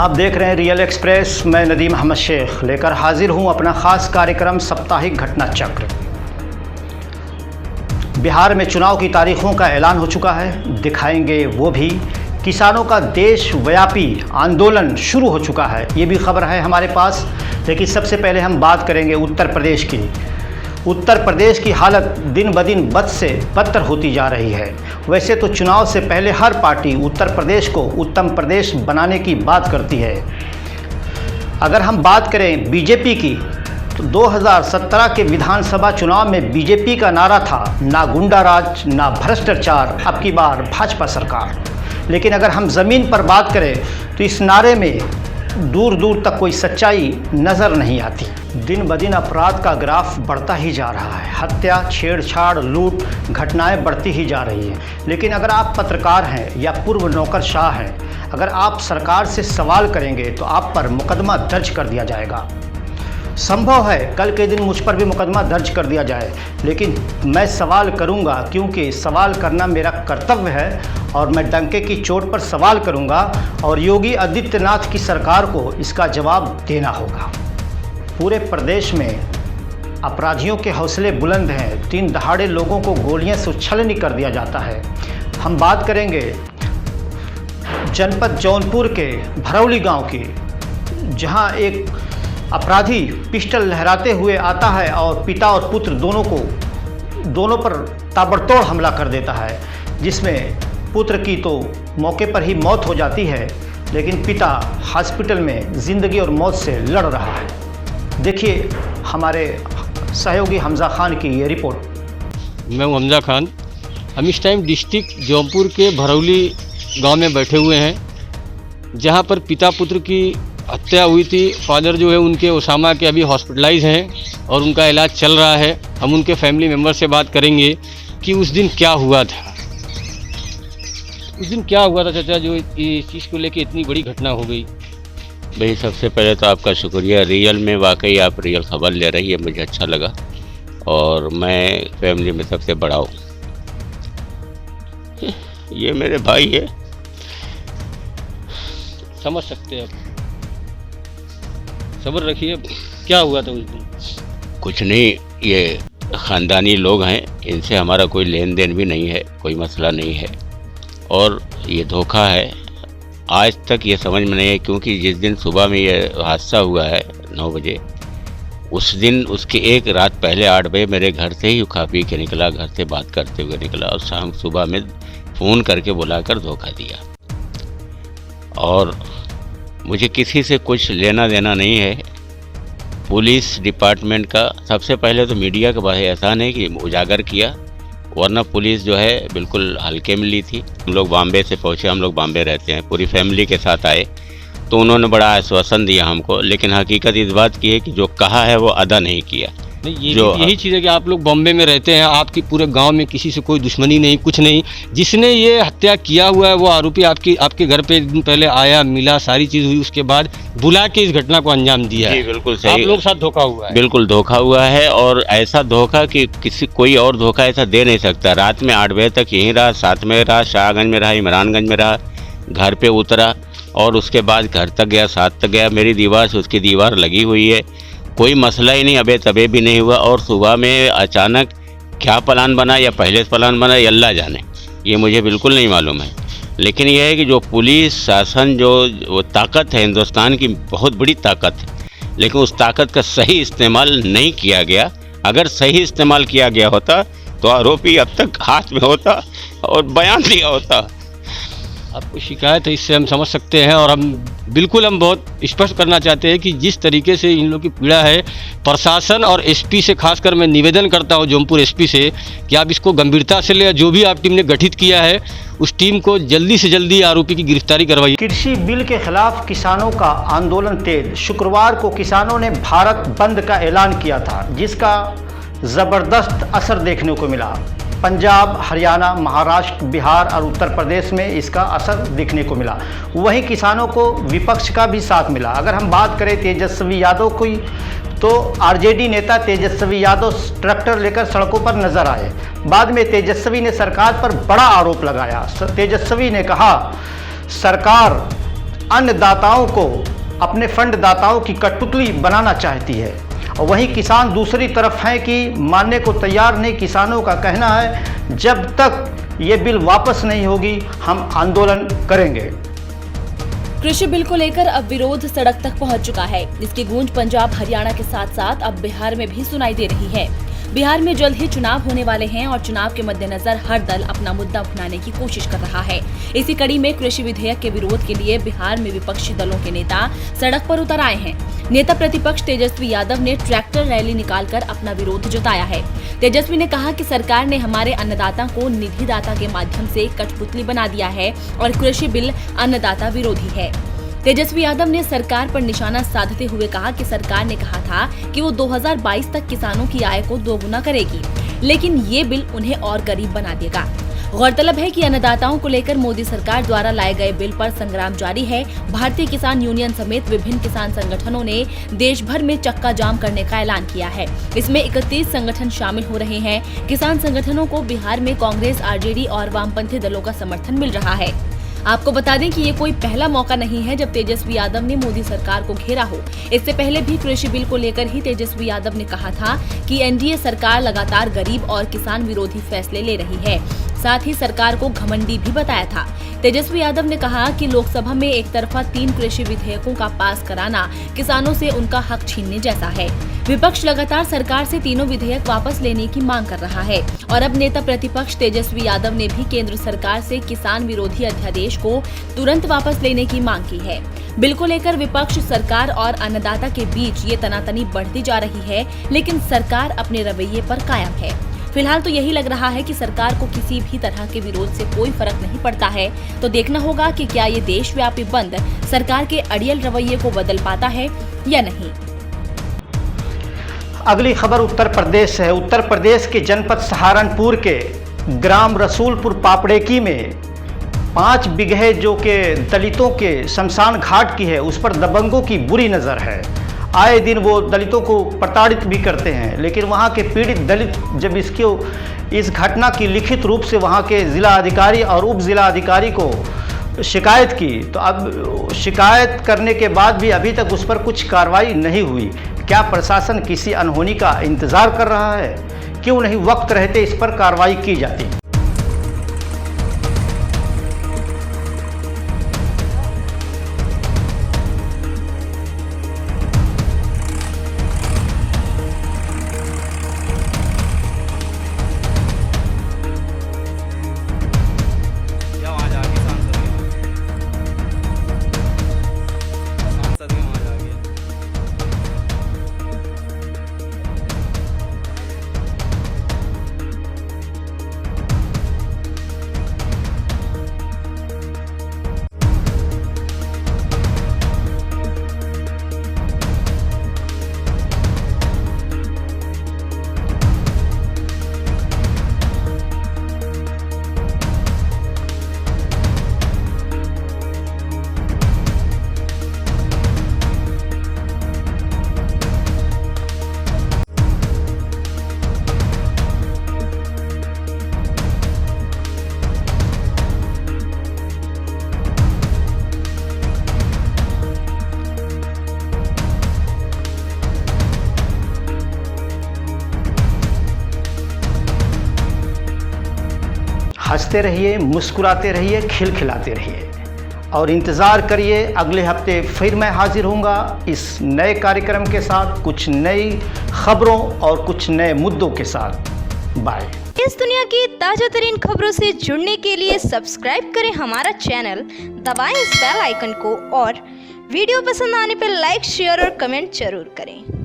आप देख रहे हैं रियल एक्सप्रेस। मैं नदीम अहमद शेख लेकर हाजिर हूं अपना ख़ास कार्यक्रम साप्ताहिक घटना चक्र। बिहार में चुनाव की तारीखों का ऐलान हो चुका है, दिखाएंगे वो भी। किसानों का देशव्यापी आंदोलन शुरू हो चुका है, ये भी खबर है हमारे पास। लेकिन सबसे पहले हम बात करेंगे उत्तर प्रदेश की। उत्तर प्रदेश की हालत दिन ब दिन बद से बदतर होती जा रही है। वैसे तो चुनाव से पहले हर पार्टी उत्तर प्रदेश को उत्तम प्रदेश बनाने की बात करती है। अगर हम बात करें बीजेपी की, तो 2017 के विधानसभा चुनाव में बीजेपी का नारा था, ना गुंडाराज ना भ्रष्टाचार, अब की बार भाजपा सरकार। लेकिन अगर हम ज़मीन पर बात करें तो इस नारे में दूर दूर तक कोई सच्चाई नज़र नहीं आती। दिन ब दिन अपराध का ग्राफ बढ़ता ही जा रहा है। हत्या, छेड़छाड़, लूट घटनाएं बढ़ती ही जा रही हैं। लेकिन अगर आप पत्रकार हैं या पूर्व नौकरशाह हैं, अगर आप सरकार से सवाल करेंगे तो आप पर मुकदमा दर्ज कर दिया जाएगा। संभव है कल के दिन मुझ पर भी मुकदमा दर्ज कर दिया जाए, लेकिन मैं सवाल करूंगा, क्योंकि सवाल करना मेरा कर्तव्य है और मैं डंके की चोट पर सवाल करूंगा और योगी आदित्यनाथ की सरकार को इसका जवाब देना होगा। पूरे प्रदेश में अपराधियों के हौसले बुलंद हैं। दिन दहाड़े लोगों को गोलियां से उच्छलनी कर दिया जाता है। हम बात करेंगे जनपद जौनपुर के भरौली गांव की, जहां एक अपराधी पिस्टल लहराते हुए आता है और पिता और पुत्र दोनों पर ताबड़तोड़ हमला कर देता है, जिसमें पुत्र की तो मौके पर ही मौत हो जाती है, लेकिन पिता हॉस्पिटल में ज़िंदगी और मौत से लड़ रहा है। देखिए हमारे सहयोगी हमजा खान की ये रिपोर्ट। मैं हूं हमजा खान। हम इस टाइम डिस्ट्रिक्ट जौनपुर के भरौली गांव में बैठे हुए हैं, जहां पर पिता पुत्र की हत्या हुई थी। फादर जो है उनके ओसामा के अभी हॉस्पिटलाइज हैं और उनका इलाज चल रहा है। हम उनके फैमिली मेम्बर से बात करेंगे कि उस दिन क्या हुआ था। उस दिन क्या हुआ था चाचा, जो इस चीज़ को लेके इतनी बड़ी घटना हो गई? भाई सबसे पहले तो आपका शुक्रिया। रियल में वाकई आप रियल खबर ले रही है, मुझे अच्छा लगा। और मैं फैमिली में सबसे बड़ा हूँ। ये मेरे भाई है। समझ सकते हैं आप, सब्र रखिए। क्या हुआ था उस दिन? कुछ नहीं, ये ख़ानदानी लोग हैं, इनसे हमारा कोई लेन देन भी नहीं है, कोई मसला नहीं है। और ये धोखा है, आज तक ये समझ में नहीं है। क्योंकि जिस दिन सुबह में ये हादसा हुआ है 9 बजे, उस दिन उसके एक रात पहले 8 बजे मेरे घर से ही खा पी के निकला, घर से बात करते हुए निकला, और शाम सुबह में फ़ोन करके बुलाकर धोखा दिया। और मुझे किसी से कुछ लेना देना नहीं है। पुलिस डिपार्टमेंट का सबसे पहले तो मीडिया का बड़ा एहसान है कि उजागर किया, वरना पुलिस जो है बिल्कुल हल्के में ली थी। हम लोग बॉम्बे से पहुँचे, हम लोग बॉम्बे रहते हैं, पूरी फैमिली के साथ आए, तो उन्होंने बड़ा आश्वासन दिया हमको। लेकिन हकीकत इस बात की है कि जो कहा है वो अदा नहीं किया। नहीं, यही चीज़ है कि आप लोग बॉम्बे में रहते हैं, आपकी पूरे गांव में किसी से कोई दुश्मनी नहीं, कुछ नहीं। जिसने ये हत्या किया हुआ है वो आरोपी आपके घर पे एक दिन पहले आया, मिला, सारी चीज़ हुई, उसके बाद बुला के इस घटना को अंजाम दिया है। बिल्कुल सही, आप लोग साथ धोखा हुआ है। बिल्कुल धोखा हुआ है, और ऐसा धोखा कि कोई और धोखा ऐसा दे नहीं सकता। रात में 8 बजे तक यहीं रहा, साथ में रहा, शाहगंज में रहा, इमरानगंज में रहा, घर पे उतरा और उसके बाद घर तक गया, साथ तक गया। मेरी दीवार से उसकी दीवार लगी हुई है, कोई मसला ही नहीं, अबे तबे भी नहीं हुआ। और सुबह में अचानक क्या प्लान बना या पहले से प्लान बना, ये अल्लाह जाने, ये मुझे बिल्कुल नहीं मालूम है। लेकिन यह है कि जो पुलिस शासन, जो वो ताकत है हिंदुस्तान की, बहुत बड़ी ताकत है, लेकिन उस ताकत का सही इस्तेमाल नहीं किया गया। अगर सही इस्तेमाल किया गया होता तो आरोपी अब तक हाथ में होता और बयान दिया होता। आपको शिकायत है, इससे हम समझ सकते हैं। और हम बहुत स्पष्ट करना चाहते हैं कि जिस तरीके से इन लोगों की पीड़ा है, प्रशासन और एसपी से खासकर मैं निवेदन करता हूं, जौनपुर एसपी से, कि आप इसको गंभीरता से ले। जो भी आप टीम ने गठित किया है, उस टीम को जल्दी से जल्दी आरोपी की गिरफ्तारी करवाइए। कृषि बिल के खिलाफ किसानों का आंदोलन तेज। शुक्रवार को किसानों ने भारत बंद का ऐलान किया था, जिसका ज़बरदस्त असर देखने को मिला। पंजाब, हरियाणा, महाराष्ट्र, बिहार और उत्तर प्रदेश में इसका असर देखने को मिला। वहीं किसानों को विपक्ष का भी साथ मिला। अगर हम बात करें तेजस्वी यादव की, तो आरजेडी नेता तेजस्वी यादव ट्रैक्टर लेकर सड़कों पर नजर आए। बाद में तेजस्वी ने सरकार पर बड़ा आरोप लगाया। तेजस्वी ने कहा, सरकार अन्नदाताओं को, अपने फंड दाताओं की कठपुतली बनाना चाहती है। और वहीं किसान दूसरी तरफ हैं कि मानने को तैयार नहीं। किसानों का कहना है जब तक ये बिल वापस नहीं होगी हम आंदोलन करेंगे। कृषि बिल को लेकर अब विरोध सड़क तक पहुंच चुका है। इसकी गूंज पंजाब, हरियाणा के साथ साथ अब बिहार में भी सुनाई दे रही है। बिहार में जल्द ही चुनाव होने वाले हैं और चुनाव के मद्देनजर हर दल अपना मुद्दा उठाने की कोशिश कर रहा है। इसी कड़ी में कृषि विधेयक के विरोध के लिए बिहार में विपक्षी दलों के नेता सड़क पर उतर आए हैं। नेता प्रतिपक्ष तेजस्वी यादव ने ट्रैक्टर रैली निकालकर अपना विरोध जताया है। तेजस्वी ने कहा कि सरकार ने हमारे अन्नदाता को निधिदाता के माध्यम से कठपुतली बना दिया है और कृषि बिल अन्नदाता विरोधी है। तेजस्वी यादव ने सरकार पर निशाना साधते हुए कहा कि सरकार ने कहा था कि वो 2022 तक किसानों की आय को दोगुना करेगी, लेकिन ये बिल उन्हें और गरीब बना देगा। गौरतलब है कि अन्नदाताओं को लेकर मोदी सरकार द्वारा लाए गए बिल पर संग्राम जारी है। भारतीय किसान यूनियन समेत विभिन्न किसान संगठनों ने देश भर में चक्का जाम करने का ऐलान किया है। इसमें 31 संगठन शामिल हो रहे हैं। किसान संगठनों को बिहार में कांग्रेस, आरजेडी और वामपंथी दलों का समर्थन मिल रहा है। आपको बता दें कि ये कोई पहला मौका नहीं है जब तेजस्वी यादव ने मोदी सरकार को घेरा हो। इससे पहले भी कृषि बिल को लेकर ही तेजस्वी यादव ने कहा था कि एनडीए सरकार लगातार गरीब और किसान विरोधी फैसले ले रही है। साथ ही सरकार को घमंडी भी बताया था। तेजस्वी यादव ने कहा कि लोकसभा में एक तरफा 3 कृषि विधेयकों का पास कराना किसानों से उनका हक छीनने जैसा है। विपक्ष लगातार सरकार से तीनों विधेयक वापस लेने की मांग कर रहा है और अब नेता प्रतिपक्ष तेजस्वी यादव ने भी केंद्र सरकार से किसान विरोधी अध्यादेश को तुरंत वापस लेने की मांग की है। बिल को लेकर विपक्ष, सरकार और अन्नदाता के बीच ये तनातनी बढ़ती जा रही है, लेकिन सरकार अपने रवैये पर कायम है। फिलहाल तो यही लग रहा है कि सरकार को किसी भी तरह के विरोध से कोई फर्क नहीं पड़ता है। तो देखना होगा कि क्या ये देशव्यापी बंद सरकार के अड़ियल रवैये को बदल पाता है या नहीं। अगली खबर उत्तर प्रदेश से है। उत्तर प्रदेश के जनपद सहारनपुर के ग्राम रसूलपुर पापड़ेकी में 5 बिगहे जो के दलितों के शमशान घाट की है, उस पर दबंगों की बुरी नज़र है। आए दिन वो दलितों को प्रताड़ित भी करते हैं, लेकिन वहाँ के पीड़ित दलित जब इस घटना की लिखित रूप से वहाँ के ज़िला अधिकारी और उप ज़िला अधिकारी को शिकायत की, तो अब शिकायत करने के बाद भी अभी तक उस पर कुछ कार्रवाई नहीं हुई। क्या प्रशासन किसी अनहोनी का इंतज़ार कर रहा है? क्यों नहीं वक्त रहते इस पर कार्रवाई की जाती? हंसते रहिए, मुस्कुराते रहिए, खिलखिलाते रहिए और इंतज़ार करिए। अगले हफ्ते फिर मैं हाजिर होऊंगा इस नए कार्यक्रम के साथ, कुछ नई खबरों और कुछ नए मुद्दों के साथ। बाय। इस दुनिया की ताज़ा तरीन खबरों से जुड़ने के लिए सब्सक्राइब करें हमारा चैनल, दबाएं इस बेल आइकन को और वीडियो पसंद आने पर लाइक, शेयर और कमेंट जरूर करें।